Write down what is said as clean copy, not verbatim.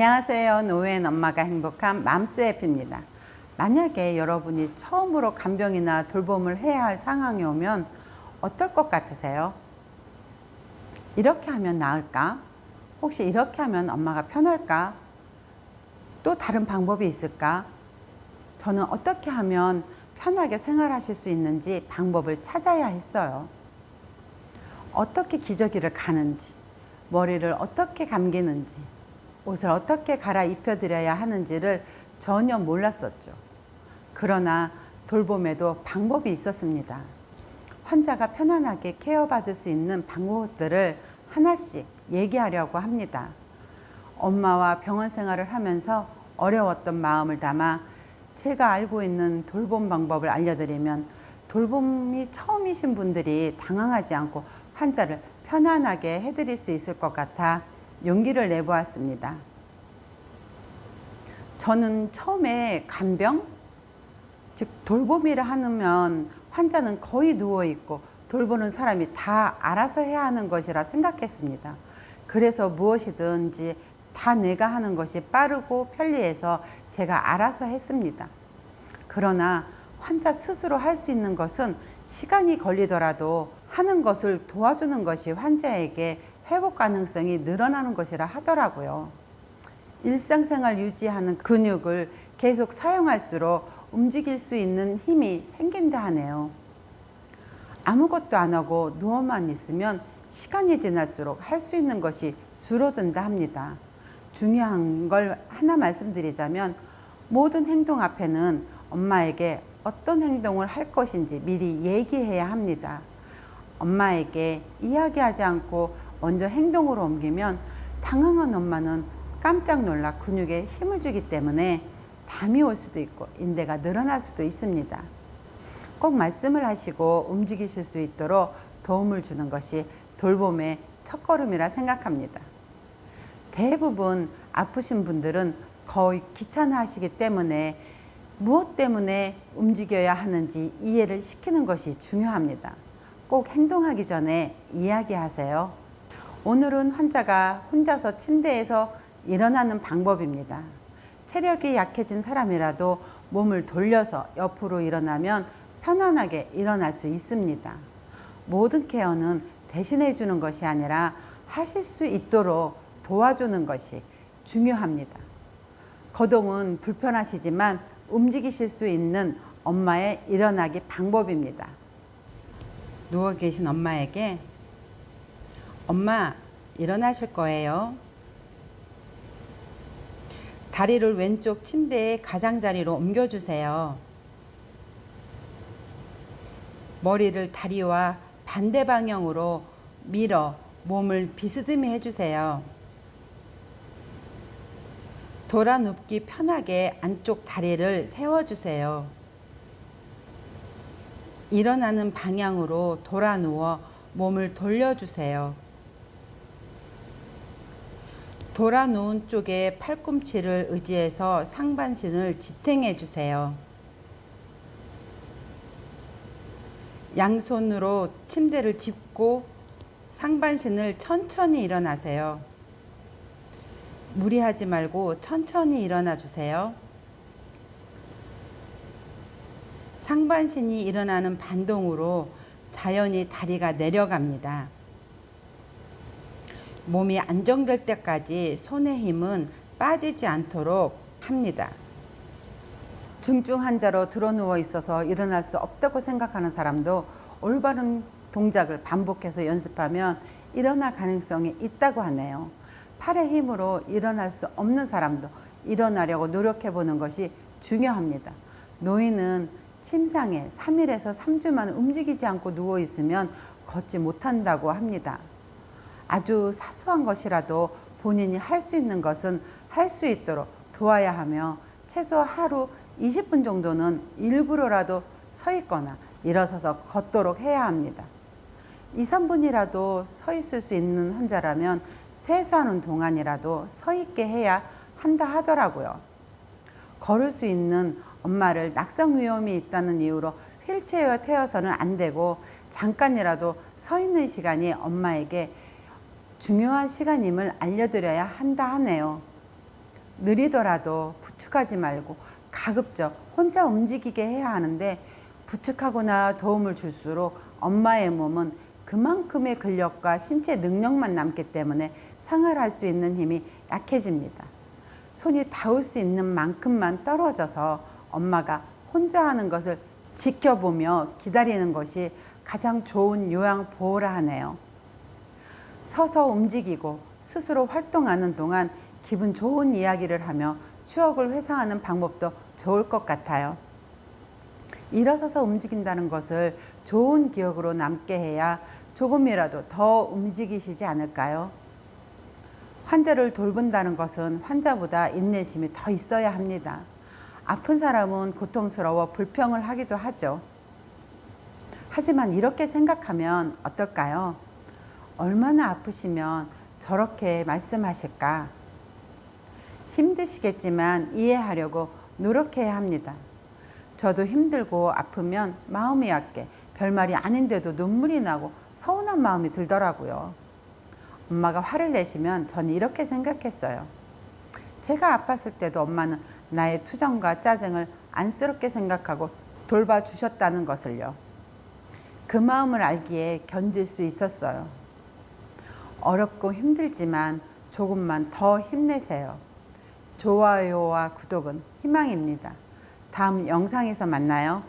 안녕하세요. 노인 엄마가 행복한 맘스앱입니다. 만약에 여러분이 처음으로 간병이나 돌봄을 해야 할 상황이 오면 어떨 것 같으세요? 이렇게 하면 나을까? 혹시 이렇게 하면 엄마가 편할까? 또 다른 방법이 있을까? 저는 어떻게 하면 편하게 생활하실 수 있는지 방법을 찾아야 했어요. 어떻게 기저귀를 가는지, 머리를 어떻게 감기는지, 옷을 어떻게 갈아입혀 드려야 하는지를 전혀 몰랐었죠. 그러나 돌봄에도 방법이 있었습니다. 환자가 편안하게 케어받을 수 있는 방법들을 하나씩 얘기하려고 합니다. 엄마와 병원 생활을 하면서 어려웠던 마음을 담아 제가 알고 있는 돌봄 방법을 알려드리면 돌봄이 처음이신 분들이 당황하지 않고 환자를 편안하게 해드릴 수 있을 것 같아 용기를 내보았습니다. 저는 처음에 간병, 즉 돌봄이라 하면 환자는 거의 누워있고 돌보는 사람이 다 알아서 해야 하는 것이라 생각했습니다. 그래서 무엇이든지 다 내가 하는 것이 빠르고 편리해서 제가 알아서 했습니다. 그러나 환자 스스로 할 수 있는 것은 시간이 걸리더라도 하는 것을 도와주는 것이 환자에게 회복 가능성이 늘어나는 것이라 하더라고요. 일상생활 유지하는 근육을 계속 사용할수록 움직일 수 있는 힘이 생긴다 하네요. 아무것도 안 하고 누워만 있으면 시간이 지날수록 할 수 있는 것이 줄어든다 합니다. 중요한 걸 하나 말씀드리자면 모든 행동 앞에는 엄마에게 어떤 행동을 할 것인지 미리 얘기해야 합니다. 엄마에게 이야기하지 않고 먼저 행동으로 옮기면 당황한 엄마는 깜짝 놀라 근육에 힘을 주기 때문에 담이 올 수도 있고 인대가 늘어날 수도 있습니다. 꼭 말씀을 하시고 움직이실 수 있도록 도움을 주는 것이 돌봄의 첫걸음이라 생각합니다. 대부분 아프신 분들은 거의 귀찮아 하시기 때문에 무엇 때문에 움직여야 하는지 이해를 시키는 것이 중요합니다. 꼭 행동하기 전에 이야기하세요. 오늘은 환자가 혼자서 침대에서 일어나는 방법입니다. 체력이 약해진 사람이라도 몸을 돌려서 옆으로 일어나면 편안하게 일어날 수 있습니다. 모든 케어는 대신해 주는 것이 아니라 하실 수 있도록 도와주는 것이 중요합니다. 거동은 불편하시지만 움직이실 수 있는 엄마의 일어나기 방법입니다. 누워 계신 엄마에게 엄마, 일어나실 거예요. 다리를 왼쪽 침대의 가장자리로 옮겨주세요. 머리를 다리와 반대 방향으로 밀어 몸을 비스듬히 해주세요. 돌아 눕기 편하게 안쪽 다리를 세워주세요. 일어나는 방향으로 돌아 누워 몸을 돌려주세요. 돌아 누운 쪽에 팔꿈치를 의지해서 상반신을 지탱해 주세요. 양손으로 침대를 짚고 상반신을 천천히 일어나세요. 무리하지 말고 천천히 일어나 주세요. 상반신이 일어나는 반동으로 자연히 다리가 내려갑니다. 몸이 안정될 때까지 손의 힘은 빠지지 않도록 합니다. 중증 환자로 드러누워 있어서 일어날 수 없다고 생각하는 사람도 올바른 동작을 반복해서 연습하면 일어날 가능성이 있다고 하네요. 팔의 힘으로 일어날 수 없는 사람도 일어나려고 노력해 보는 것이 중요합니다. 노인은 침상에 3일에서 3주만 움직이지 않고 누워 있으면 걷지 못한다고 합니다. 아주 사소한 것이라도 본인이 할 수 있는 것은 할 수 있도록 도와야 하며 최소 하루 20분 정도는 일부러라도 서 있거나 일어서서 걷도록 해야 합니다. 2, 3분이라도 서 있을 수 있는 환자라면 세수하는 동안이라도 서 있게 해야 한다 하더라고요. 걸을 수 있는 엄마를 낙상 위험이 있다는 이유로 휠체어에 태워서는 안 되고 잠깐이라도 서 있는 시간이 엄마에게 중요한 시간임을 알려드려야 한다 하네요. 느리더라도 부축하지 말고 가급적 혼자 움직이게 해야 하는데, 부축하거나 도움을 줄수록 엄마의 몸은 그만큼의 근력과 신체 능력만 남기 때문에 생활할 수 있는 힘이 약해집니다. 손이 닿을 수 있는 만큼만 떨어져서 엄마가 혼자 하는 것을 지켜보며 기다리는 것이 가장 좋은 요양 보호라 하네요. 서서 움직이고 스스로 활동하는 동안 기분 좋은 이야기를 하며 추억을 회상하는 방법도 좋을 것 같아요. 일어서서 움직인다는 것을 좋은 기억으로 남게 해야 조금이라도 더 움직이시지 않을까요? 환자를 돌본다는 것은 환자보다 인내심이 더 있어야 합니다. 아픈 사람은 고통스러워 불평을 하기도 하죠. 하지만 이렇게 생각하면 어떨까요? 얼마나 아프시면 저렇게 말씀하실까? 힘드시겠지만 이해하려고 노력해야 합니다. 저도 힘들고 아프면 마음이 약해 별말이 아닌데도 눈물이 나고 서운한 마음이 들더라고요. 엄마가 화를 내시면 저는 이렇게 생각했어요. 제가 아팠을 때도 엄마는 나의 투정과 짜증을 안쓰럽게 생각하고 돌봐주셨다는 것을요. 그 마음을 알기에 견딜 수 있었어요. 어렵고 힘들지만 조금만 더 힘내세요. 좋아요와 구독은 희망입니다. 다음 영상에서 만나요.